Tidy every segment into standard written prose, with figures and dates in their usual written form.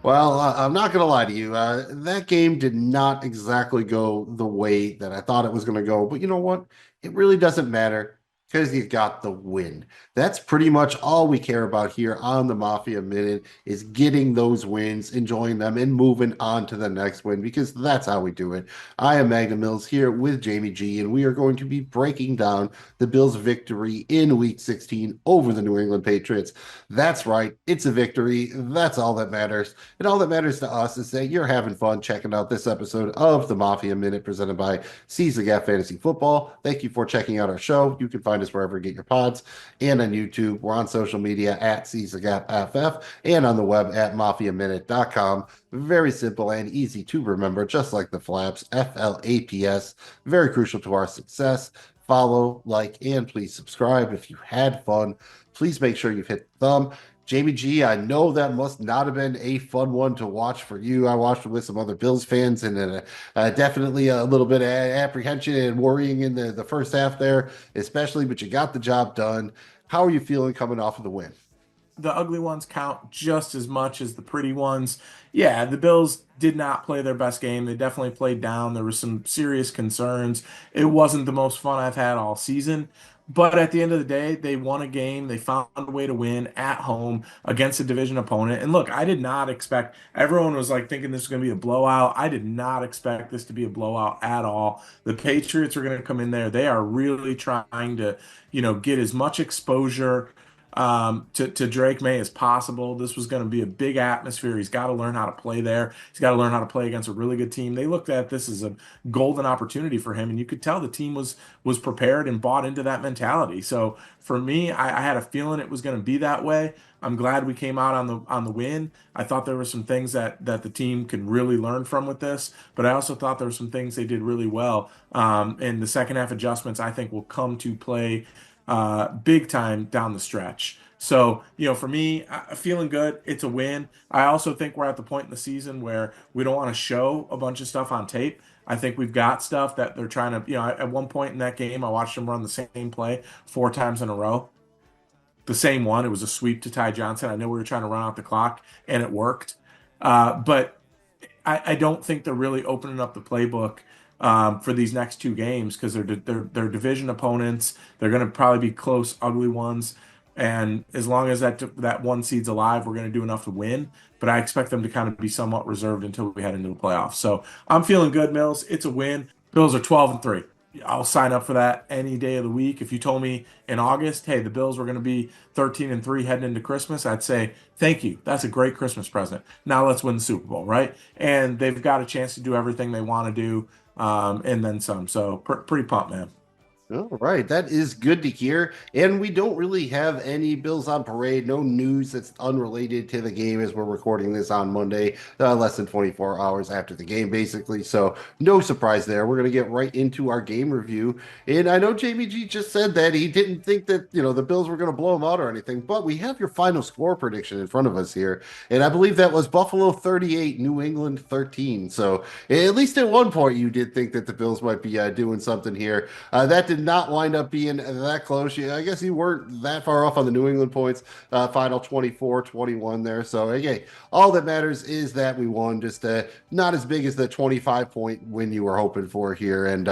Well, I'm not going to lie to you. That game did not exactly go the way that I thought it was going to go. But you know what? It really doesn't matter because you got the win. That's pretty much all we care about here on the Mafia Minute is getting those wins, enjoying them, and moving on to the next win because that's how we do it. I am Magnum Mills here with Jamie G, and we are going to be breaking down the Bills' victory in Week 16 over the New England Patriots. That's right. It's a victory. That's all that matters. And all that matters to us is that you're having fun checking out this episode of the Mafia Minute presented by Seize the Gap Fantasy Football. Thank you for checking out our show. You can find us wherever you get your pods and on YouTube. We're on social media at Seize the Gap FF and on the web at mafiaminute.com. Very simple and easy to remember, just like the flaps, FLAPS. Very crucial to our success. Follow, like, and please subscribe. If you had fun, please make sure you've hit the thumb. Jamie G, I know that must not have been a fun one to watch for you. I watched it with some other Bills fans, and definitely a little bit of apprehension and worrying in the first half there, especially, but you got the job done. How are you feeling coming off of the win? The ugly ones count just as much as the pretty ones. Yeah, the Bills did not play their best game. They definitely played down. There were some serious concerns. It wasn't the most fun I've had all season. But at the end of the day, they won a game. They found a way to win at home against a division opponent. And look, I did not expect, everyone was like thinking this was going to be a blowout. I did not expect this to be a blowout at all. The Patriots are going to come in there. They are really trying to, get as much exposure to Drake May as possible. This was going to be a big atmosphere. He's got to learn how to play there. He's got to learn how to play against a really good team. They looked at this as a golden opportunity for him, and you could tell the team was prepared and bought into that mentality. So for me, I had a feeling it was going to be that way. I'm glad we came out on the win. I thought there were some things that the team could really learn from with this, but I also thought there were some things they did really well. And the second half adjustments I think will come to play big time down the stretch. So, for me, feeling good. It's a win. I also think we're at the point in the season where we don't want to show a bunch of stuff on tape. I think we've got stuff that they're trying to, at one point in that game, I watched them run the same play 4 times in a row. The same one. It was a sweep to Ty Johnson. I know we were trying to run out the clock, and it worked. But I don't think they're really opening up the playbook for these next two games because they're division opponents. They're going to probably be close, ugly ones. And as long as that one seed's alive, we're going to do enough to win. But I expect them to kind of be somewhat reserved until we head into the playoffs. So I'm feeling good, Mills. It's a win. Bills are 12-3. I'll sign up for that any day of the week. If you told me in August, hey, the Bills were going to be 13-3 heading into Christmas, I'd say, thank you. That's a great Christmas present. Now let's win the Super Bowl, right? And they've got a chance to do everything they want to do, and then some. So pretty pumped, man. All right, that is good to hear. And we don't really have any Bills on parade, no news that's unrelated to the game as we're recording this on Monday, less than 24 hours after the game, basically. So, no surprise there. We're going to get right into our game review. And I know Jamie G just said that he didn't think that, the Bills were going to blow them out or anything, but we have your final score prediction in front of us here. And I believe that was Buffalo 38, New England 13. So, at least at one point, you did think that the Bills might be doing something here. That did not wind up being that close. I guess you weren't that far off on the New England points. Final 24-21 there. So, again, all that matters is that we won. Just not as big as the 25-point win you were hoping for here. And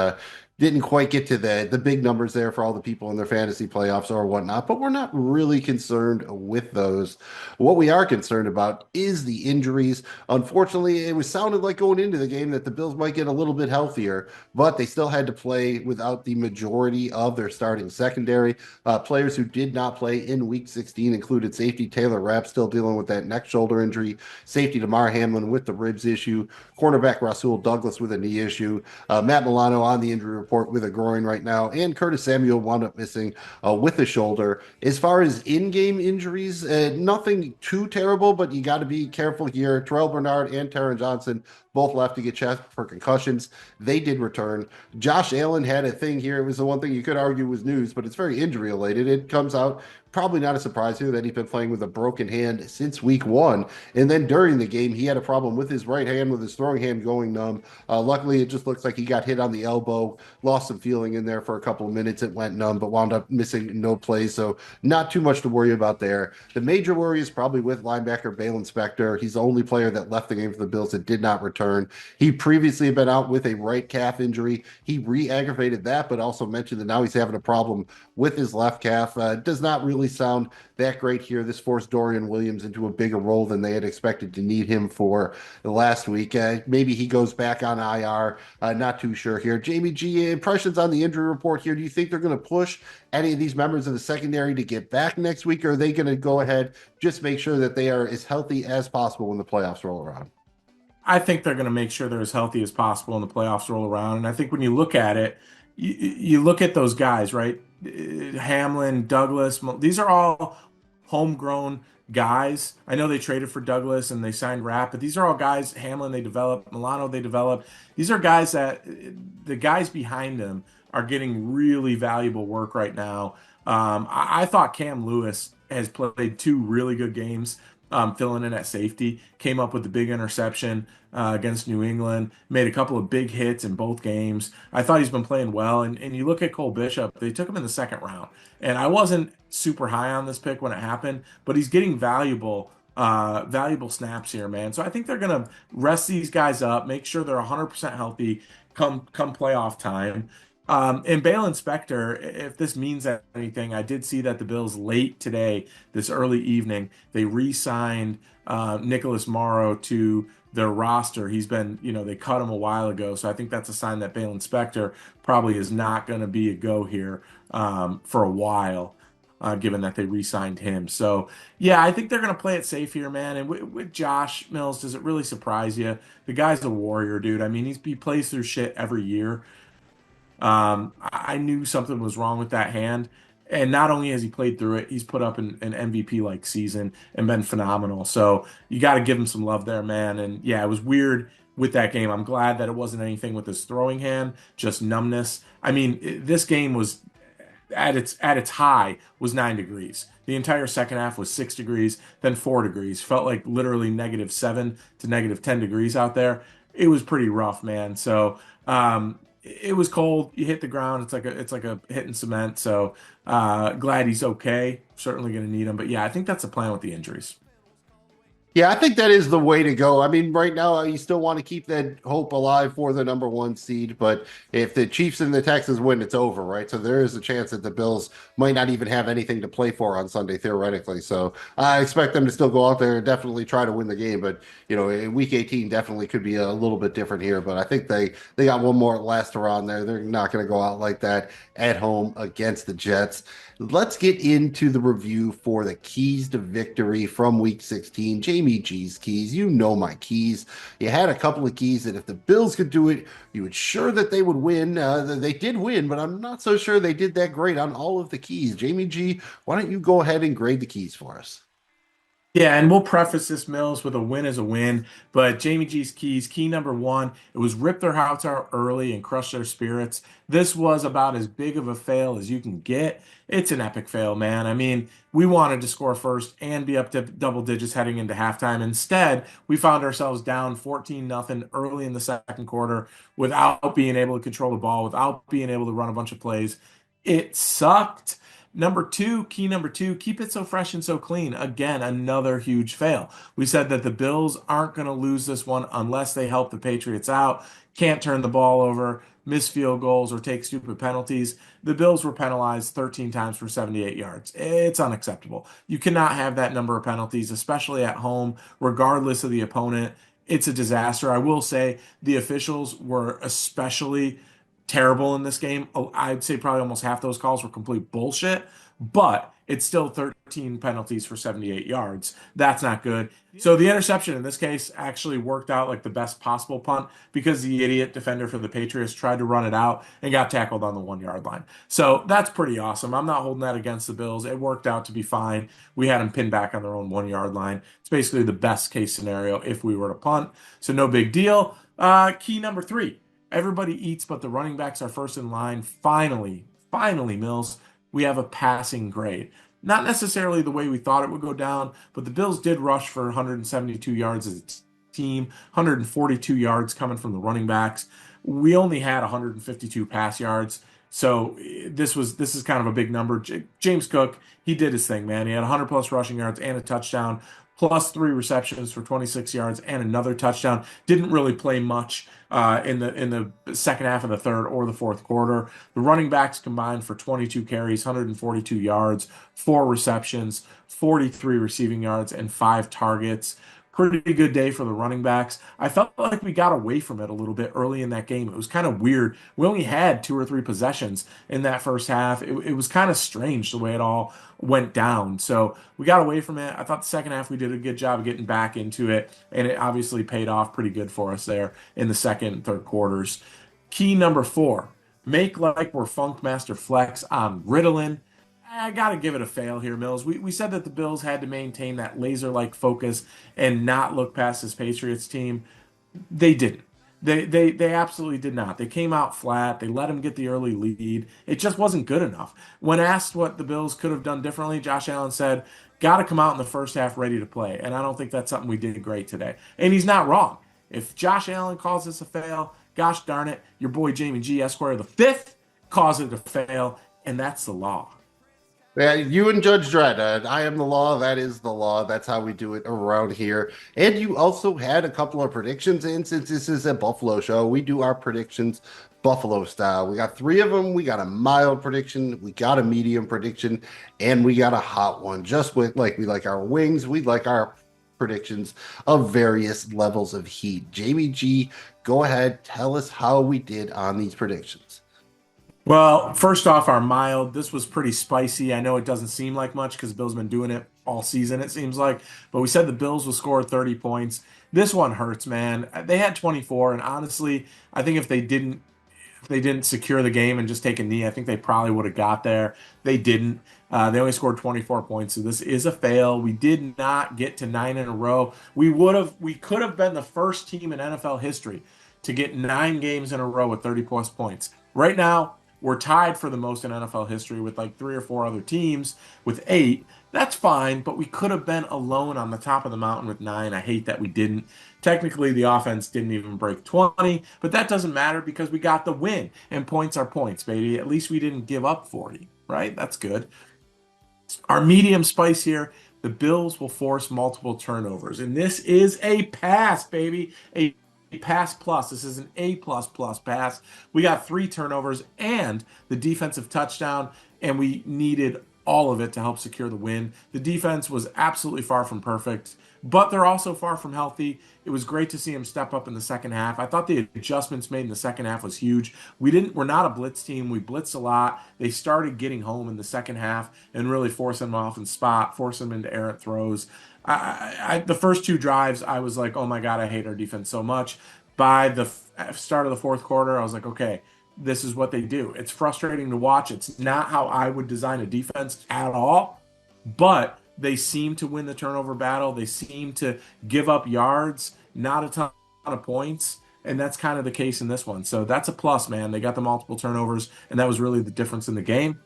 didn't quite get to the big numbers there for all the people in their fantasy playoffs or whatnot, but we're not really concerned with those. What we are concerned about is the injuries. Unfortunately, it was sounded like going into the game that the Bills might get a little bit healthier, but they still had to play without the majority of their starting secondary. Players who did not play in Week 16 included safety Taylor Rapp, still dealing with that neck shoulder injury, safety Damar Hamlin with the ribs issue, cornerback Rasul Douglas with a knee issue, Matt Milano on the injury report with a groin right now, and Curtis Samuel wound up missing with a shoulder. As far as in-game injuries, nothing too terrible, but you got to be careful here. Terrell Bernard and Taron Johnson both left to get checked for concussions. They did return. Josh Allen had a thing here. It was the one thing you could argue was news, but it's very injury related. It comes out probably not a surprise here that he's been playing with a broken hand since week one. And then during the game, he had a problem with his right hand, with his throwing hand going numb. Luckily, it just looks like he got hit on the elbow, lost some feeling in there for a couple of minutes. It went numb, but wound up missing no plays. So not too much to worry about there. The major worry is probably with linebacker Balen Spector. He's the only player that left the game for the Bills that did not return. He previously had been out with a right calf injury. He re-aggravated that, but also mentioned that now he's having a problem with his left calf. Does not really sound that great here. This forced Dorian Williams into a bigger role than they had expected to need him for the last week. Maybe he goes back on IR. Not too sure here. Jamie G, impressions on the injury report here. Do you think they're going to push any of these members of the secondary to get back next week, or are they going to go ahead, just make sure that they are as healthy as possible when the playoffs roll around? I think they're going to make sure they're as healthy as possible when the playoffs roll around. And I think when you look at it, you look at those guys, right? Hamlin, Douglas, these are all homegrown guys. I know they traded for Douglas and they signed Rapp, but these are all guys, Hamlin they developed, Milano they developed. These are guys that the guys behind them are getting really valuable work right now. I thought Cam Lewis has played two really good games, filling in at safety, came up with the big interception against New England, made a couple of big hits in both games. I thought he's been playing well. And you look at Cole Bishop, they took him in the second round. And I wasn't super high on this pick when it happened, but he's getting valuable snaps here, man. So I think they're gonna rest these guys up, make sure they're 100% healthy come playoff time. And Bale Inspector, if this means anything, I did see that the Bills late today, this early evening, they re-signed Nicholas Morrow to their roster. He's been, they cut him a while ago, so I think that's a sign that Bale Inspector probably is not going to be a go here for a while, given that they re-signed him. So, yeah, I think they're going to play it safe here, man. And with Josh Mills, does it really surprise you? The guy's a warrior, dude. I mean, he plays through shit every year. I knew something was wrong with that hand. And not only has he played through it, he's put up an MVP like season and been phenomenal. So you got to give him some love there, man. And yeah, it was weird with that game. I'm glad that it wasn't anything with his throwing hand, just numbness. I mean, this game was at its high was 9 degrees. The entire second half was 6 degrees, then 4 degrees. Felt like literally -7 to -10 degrees out there. It was pretty rough, man. So it was cold. You hit the ground. It's like a hitting cement. So glad he's okay. Certainly going to need him. But yeah, I think that's the plan with the injuries. Yeah, I think that is the way to go. I mean, right now, you still want to keep that hope alive for the number one seed, but if the Chiefs and the Texans win, it's over, right? So there is a chance that the Bills might not even have anything to play for on Sunday, theoretically. So I expect them to still go out there and definitely try to win the game. But, in week 18 definitely could be a little bit different here. But I think they got one more last around there. They're not going to go out like that at home against the Jets. Let's get into the review for the keys to victory from week 16. Jamie G's keys. You know my keys. You had a couple of keys that if the Bills could do it, you would sure that they would win. They did win, but I'm not so sure they did that great on all of the keys. Jamie G, why don't you go ahead and grade the keys for us? Yeah, and we'll preface this, Mills, with a win is a win. But Jamie G's keys, key number one, it was rip their hearts out early and crush their spirits. This was about as big of a fail as you can get. It's an epic fail, man. I mean, we wanted to score first and be up to double digits heading into halftime. Instead, we found ourselves down 14-0 early in the second quarter without being able to control the ball, without being able to run a bunch of plays. It sucked. Number two, key number two, keep it so fresh and so clean. Again, another huge fail. We said that the Bills aren't going to lose this one unless they help the Patriots out, can't turn the ball over, miss field goals, or take stupid penalties. The Bills were penalized 13 times for 78 yards. It's unacceptable. You cannot have that number of penalties, especially at home, regardless of the opponent. It's a disaster. I will say the officials were especially terrible in this game. I'd say probably almost half those calls were complete bullshit, but it's still 13 penalties for 78 yards. That's not good. So the interception in this case actually worked out like the best possible punt because the idiot defender for the Patriots tried to run it out and got tackled on the 1 yard line. So that's pretty awesome. I'm not holding that against the Bills. It worked out to be fine. We had them pinned back on their own 1 yard line. It's basically the best case scenario if we were to punt. So no big deal. Key number three. Everybody eats, but the running backs are first in line. Finally, Mills, we have a passing grade. Not necessarily the way we thought it would go down, but the Bills did rush for 172 yards as a team, 142 yards coming from the running backs. We only had 152 pass yards. So this is kind of a big number. James Cook, he did his thing, man. He had 100 plus rushing yards and a touchdown, plus three receptions for 26 yards and another touchdown. Didn't really play much in the second half of the third or the fourth quarter. The running backs combined for 22 carries, 142 yards, four receptions, 43 receiving yards, and five targets. Pretty good day for the running backs. I felt like we got away from it a little bit early in that game. It was kind of weird. We only had two or three possessions in that first half. It was kind of strange the way it all went down. So we got away from it. I thought the second half we did a good job of getting back into it, and it obviously paid off pretty good for us there in the second and third quarters. Key number four, make like we're Funkmaster Flex on Ritalin. I got to give it a fail here, Mills. We said that the Bills had to maintain that laser-like focus and not look past this Patriots team. They didn't. They absolutely did not. They came out flat. They let him get the early lead. It just wasn't good enough. When asked what the Bills could have done differently, Josh Allen said, "Got to come out in the first half ready to play." And I don't think that's something we did great today. And he's not wrong. If Josh Allen calls this a fail, gosh darn it, your boy Jamie G. Esquire the fifth calls it a fail, and that's the law. Yeah, you and Judge Dredd. I am the law. That is the law. That's how we do it around here. And you also had a couple of predictions in. Since this is a Buffalo show, we do our predictions Buffalo style. We got three of them. We got a mild prediction, we got a medium prediction, and we got a hot one. Just with like we like our wings, we like our predictions of various levels of heat. Jamie G, go ahead. Tell us how we did on these predictions. Well, first off, our mild. This was pretty spicy. I know it doesn't seem like much because Bill's been doing it all season, it seems like. But we said the Bills will score 30 points. This one hurts, man. They had 24, and honestly, I think if they didn't secure the game and just take a knee, I think they probably would have got there. They didn't. They only scored 24 points, so this is a fail. We did not get to nine in a row. We could have been the first team in NFL history to get nine games in a row with 30 plus points. Right now, we're tied for the most in NFL history with like three or four other teams with eight. That's fine, but we could have been alone on the top of the mountain with nine. I hate that we didn't. Technically, the offense didn't even break 20, but that doesn't matter because we got the win, and points are points, baby. At least we didn't give up 40, right? That's good. Our medium spice here, the Bills will force multiple turnovers. And this is a pass, baby. A pass plus. This is an A plus plus pass. We got three turnovers and the defensive touchdown, and we needed all of it to help secure the win. The defense was absolutely far from perfect, but they're also far from healthy. It was great to see him step up in the second half. I thought the adjustments made in the second half was huge. We're not a blitz team. We blitzed a lot. They started getting home in the second half and really forcing them off in spot, forcing them into errant throws. The first two drives, I was like, oh my God, I hate our defense so much. By the start of the fourth quarter, I was like, okay, this is what they do. It's frustrating to watch. It's not how I would design a defense at all, but they seem to win the turnover battle. They seem to give up yards, not a ton of points. And that's kind of the case in this one. So that's a plus, man. They got the multiple turnovers, and that was really the difference in the game.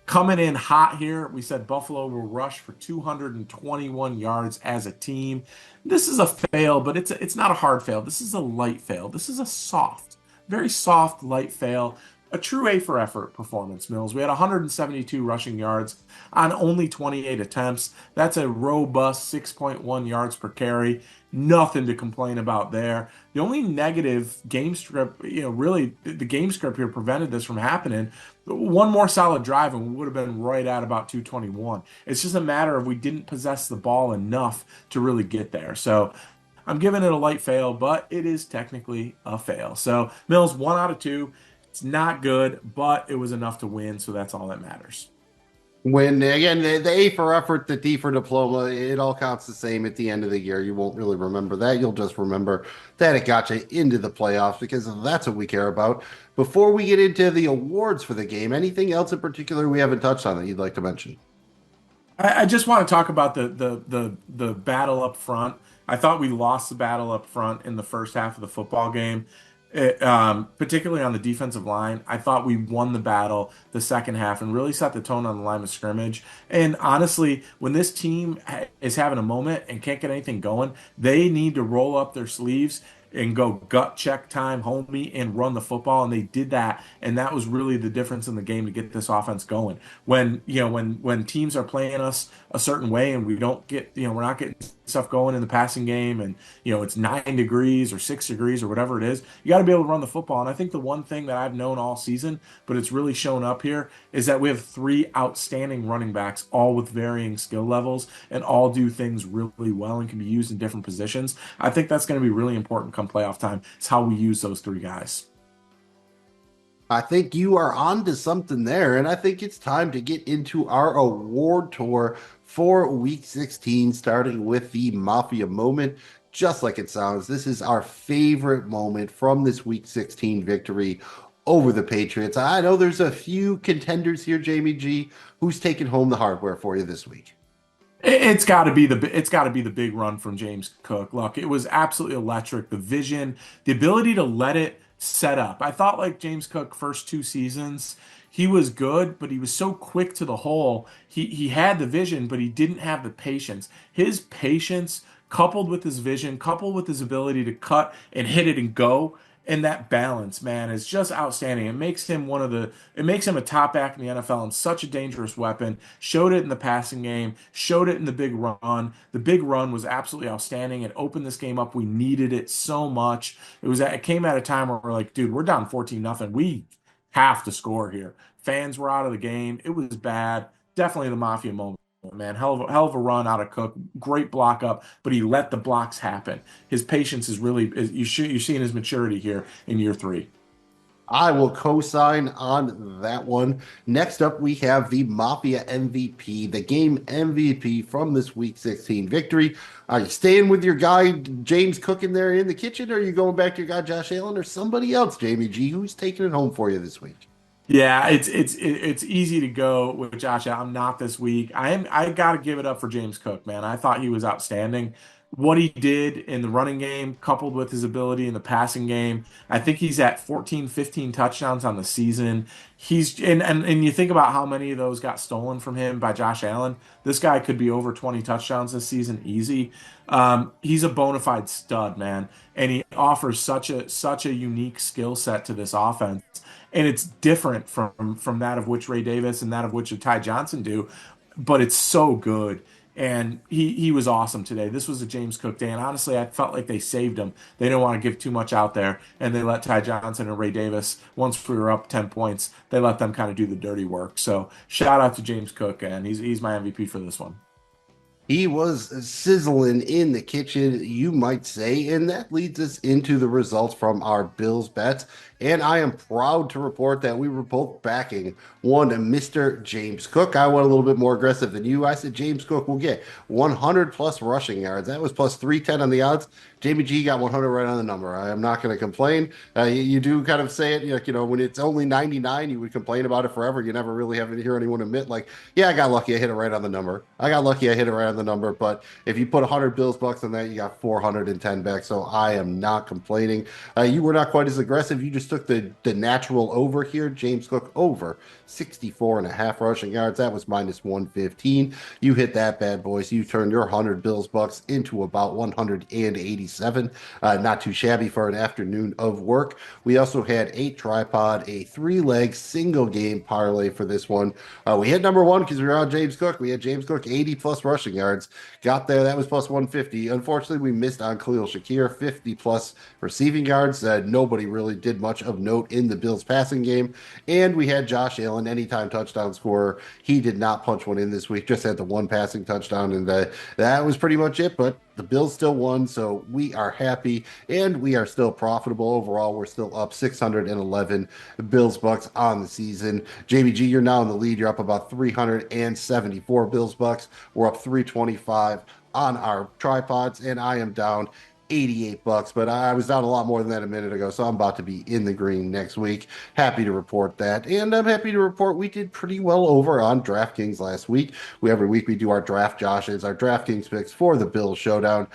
Coming in hot here, we said Buffalo will rush for 221 yards as a team. This is a fail, but it's not a hard fail. This is a light fail. This is a soft, very soft, light fail. A true A for effort performance, Mills. We had 172 rushing yards on only 28 attempts. That's a robust 6.1 yards per carry. Nothing to complain about there. The only negative game script, really the game script here prevented this from happening. One more solid drive and we would have been right at about 221. It's just a matter of we didn't possess the ball enough to really get there. So I'm giving it a light fail, but it is technically a fail. So Mills, 1 out of 2. It's not good, but it was enough to win, so that's all that matters. When again, the A for effort, the D for diploma, it all counts the same at the end of the year. You won't really remember that. You'll just remember that it got you into the playoffs because that's what we care about. Before we get into the awards for the game, anything else in particular we haven't touched on that you'd like to mention? I just want to talk about the battle up front. I thought we lost the battle up front in the first half of the football game. Particularly on the defensive line, I thought we won the battle the second half and really set the tone on the line of scrimmage. And honestly, when this team is having a moment and can't get anything going, they need to roll up their sleeves and go gut check time, homie, and run the football. And they did that, and that was really the difference in the game to get this offense going. When teams are playing us a certain way and we don't get, we're not getting stuff going in the passing game, and it's 9 degrees or 6 degrees or whatever it is, you got to be able to run the football. And I think the one thing that I've known all season, but it's really shown up here, is that we have three outstanding running backs, all with varying skill levels and all do things really well and can be used in different positions. I think that's going to be really important come playoff time. It's how we use those three guys. I think you are on to something there, and I think it's time to get into our award tour for Week 16, starting with the Mafia moment. Just like it sounds, this is our favorite moment from this Week 16 victory over the Patriots. I know there's a few contenders here, Jamie G. Who's taking home the hardware for you this week? It's got to be the big run from James Cook. Look, it was absolutely electric. The vision, the ability to let it set up. I thought like James Cook first 2 seasons, he was good, but he was so quick to the hole. He had the vision, but he didn't have the patience. His patience coupled with his vision, coupled with his ability to cut and hit it and go, and that balance, man, is just outstanding. It makes him a top back in the NFL and such a dangerous weapon. Showed it in the passing game, showed it in the big run. The big run was absolutely outstanding. It opened this game up. We needed it so much. It came at a time where we're like, dude, we're down 14 nothing. We have to score here. Fans were out of the game. It was bad. Definitely the Mafia moment, man. Hell of a run out of Cook. Great block up, but he let the blocks happen. His patience is really, you're seeing his maturity here in year three. I will co-sign on that one. Next up, we have the Mafia MVP, the game MVP from this Week 16 victory. Are you staying with your guy James Cook in there in the kitchen, or are you going back to your guy Josh Allen or somebody else, Jamie G? Who's taking it home for you this week? Yeah, it's easy to go with Josh Allen. I'm not this week. I gotta give it up for James Cook, man. I thought he was outstanding. What he did in the running game, coupled with his ability in the passing game, I think he's at 14, 15 touchdowns on the season. And you think about how many of those got stolen from him by Josh Allen. This guy could be over 20 touchdowns this season, easy. He's a bona fide stud, man, and he offers such a unique skill set to this offense, and it's different from that of which Ray Davis and that of which Ty Johnson do, but it's so good. And he was awesome today. This was a James Cook day, and honestly, I felt like they saved him. They didn't want to give too much out there, and they let Ty Johnson and Ray Davis, once we were up 10 points, they let them kind of do the dirty work. So shout out to James Cook, and he's my MVP for this one. He was sizzling in the kitchen, you might say, and that leads us into the results from our Bills bets. And I am proud to report that we were both backing one Mr. James Cook. I went a little bit more aggressive than you. I said James Cook will get 100 plus rushing yards. That was plus 310 on the odds. Jamie G got 100 right on the number. I am not going to complain. You do kind of say it, when it's only 99, you would complain about it forever. You never really have to hear anyone admit, like, yeah, I got lucky. I hit it right on the number. I got lucky. I hit it right on the number. But if you put 100 Bills bucks on that, you got 410 back. So I am not complaining. You were not quite as aggressive. You just took the natural over here. James Cook over 64 and a half rushing yards. That was minus 115. You hit that bad boy. So you turned your 100 Bills bucks into about 187. Not too shabby for an afternoon of work. We also had a tripod, a three-leg single game parlay for this one. We hit number one because we were on James Cook. We had James Cook 80 plus rushing yards. Got there. That was plus 150. Unfortunately, we missed on Khalil Shakir, 50 plus receiving yards. Nobody really did much of note in the Bills passing game. And we had Josh Allen, anytime touchdown scorer. He did not punch one in this week, just had the one passing touchdown. And that was pretty much it. But the Bills still won, so we are happy and we are still profitable overall. We're still up 611 Bills bucks on the season. JBG, you're now in the lead. You're up about 374 Bills bucks. We're up 325 on our tripods, and I am down $88, but I was down a lot more than that a minute ago, so I'm about to be in the green next week. Happy to report that. And I'm happy to report we did pretty well over on DraftKings last week. Every week we do our draft Joshes, our DraftKings picks for the Bills showdown.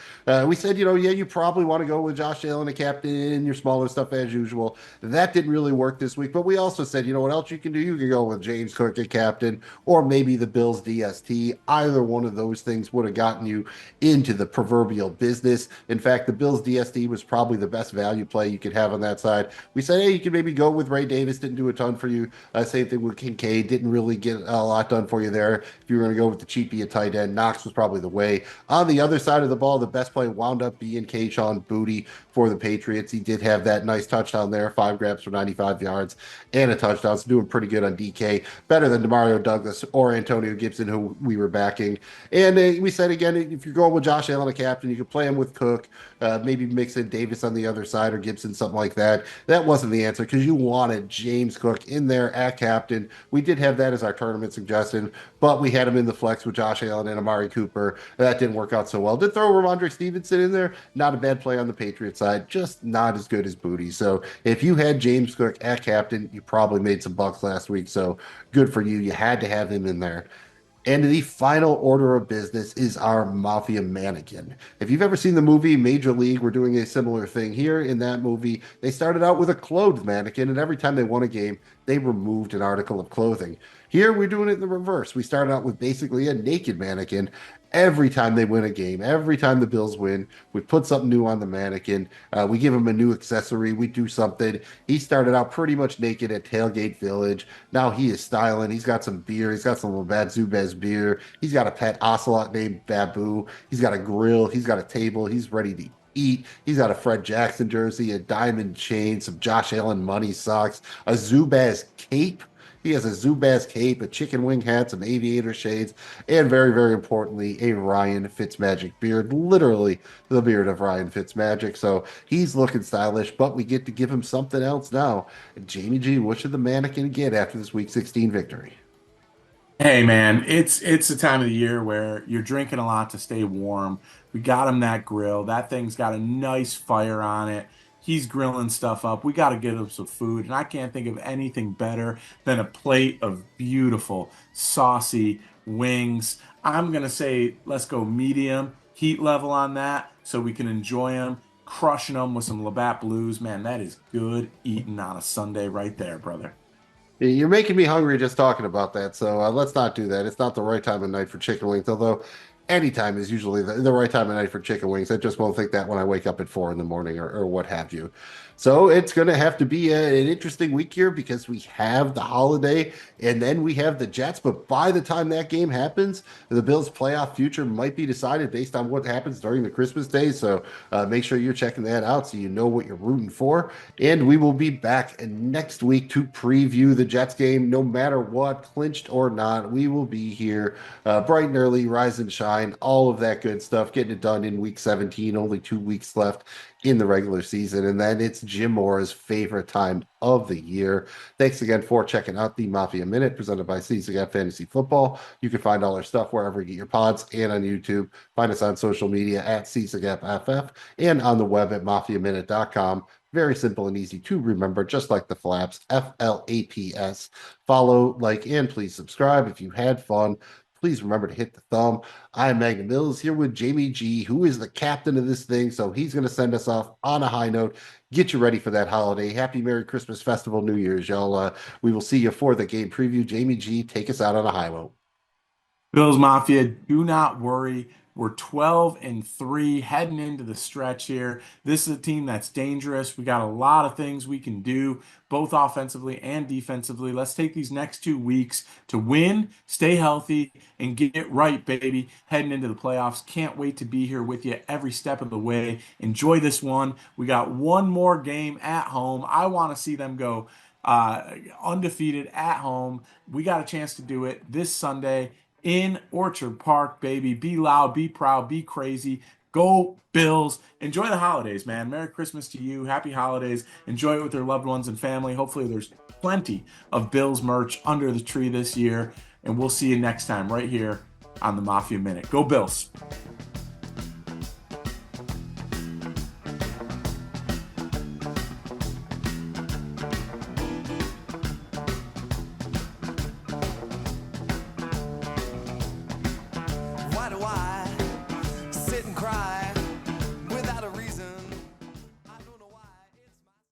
We said, yeah, you probably want to go with Josh Allen, a captain, your smaller stuff as usual. That didn't really work this week, but we also said, you know what else you can do? You can go with James Cook, a captain, or maybe the Bills DST. Either one of those things would have gotten you into the proverbial business. In fact, the Bills DSD was probably the best value play you could have on that side. We said, hey, you could maybe go with Ray Davis, didn't do a ton for you. Same thing with Kincaid, didn't really get a lot done for you there. If you were going to go with the cheapie at tight end, Knox was probably the way. On the other side of the ball, the best play wound up being Kayshon Boutte for the Patriots. He did have that nice touchdown there, 5 grabs for 95 yards and a touchdown. So doing pretty good on DK, better than Demario Douglas or Antonio Gibson, who we were backing. And we said again, if you're going with Josh Allen, a captain, you could play him with Cook, maybe mix in Davis on the other side or Gibson, something like that. That wasn't the answer because you wanted James Cook in there at captain. We did have that as our tournament suggestion, but we had him in the flex with Josh Allen and Amari Cooper. That didn't work out so well. Did throw Ramondre Stevenson in there. Not a bad play on the Patriots side, just not as good as Boutte. So if you had James Cook at captain, you probably made some bucks last week. So good for you. You had to have him in there. And the final order of business is our Mafia Mannequin. If you've ever seen the movie Major League, we're doing a similar thing here. In that movie, they started out with a clothed mannequin, and every time they won a game, they removed an article of clothing. Here, we're doing it in the reverse. We started out with basically a naked mannequin. Every time they win a game, every time the Bills win, we put something new on the mannequin. We give him a new accessory. We do something. He started out pretty much naked at Tailgate Village. Now he is styling. He's got some beer. He's got some Labatt Zubaz beer. He's got a pet ocelot named Babu. He's got a grill. He's got a table. He's ready to eat. He's got a Fred Jackson jersey, a diamond chain, some Josh Allen money socks, a Zubaz cape. He has a Zubaz cape, a chicken wing hat, some aviator shades, and very, very importantly, a Ryan Fitzmagic beard. Literally the beard of Ryan Fitzmagic. So he's looking stylish, but we get to give him something else now. Jamie G, what should the mannequin get after this Week 16 victory? Hey man, it's the time of the year where you're drinking a lot to stay warm. We got him that grill. That thing's got a nice fire on it. He's grilling stuff up. We got to get him some food, and I can't think of anything better than a plate of beautiful, saucy wings. I'm gonna say let's go medium heat level on that so we can enjoy them. Crushing them with some Labatt Blues, man. That is good eating on a Sunday right there, brother. You're making me hungry just talking about that. So let's not do that. It's not the right time of night for chicken wings, although anytime is usually the right time of night for chicken wings. I just won't think that when I wake up at 4 in the morning or what have you. So it's going to have to be an interesting week here because we have the holiday and then we have the Jets. But by the time that game happens, the Bills' playoff future might be decided based on what happens during the Christmas days. So make sure you're checking that out so you know what you're rooting for. And we will be back next week to preview the Jets game, no matter what, clinched or not. We will be here bright and early, rise and shine, all of that good stuff, getting it done in Week 17, only 2 weeks left in the regular season. And then it's Jim Mora's favorite time of the year. Thanks again for checking out the Mafia Minute presented by CZF Fantasy Football. You can find all our stuff wherever you get your pods and on YouTube. Find us on social media at CZFFF and on the web at MafiaMinute.com. Very simple and easy to remember, just like the flaps, FLAPS. Follow, like, and please subscribe. If you had fun, please remember to hit the thumb. I'm Magnum Mills here with Jamie G, who is the captain of this thing. So he's going to send us off on a high note. Get you ready for that holiday. Happy Merry Christmas, Festival, New Year's, y'all. We will see you for the game preview. Jamie G, take us out on a high note. Bills Mafia, do not worry. We're 12-3 heading into the stretch here. This is a team that's dangerous. We got a lot of things we can do, both offensively and defensively. Let's take these next 2 weeks to win, stay healthy, and get it right, baby. Heading into the playoffs. Can't wait to be here with you every step of the way. Enjoy this one. We got one more game at home. I want to see them go undefeated at home. We got a chance to do it this Sunday in Orchard Park, baby. Be loud, be proud, be crazy. Go Bills. Enjoy the holidays, man. Merry Christmas to you. Happy holidays. Enjoy it with your loved ones and family. Hopefully, there's plenty of Bills merch under the tree this year. And we'll see you next time right here on the Mafia Minute. Go Bills.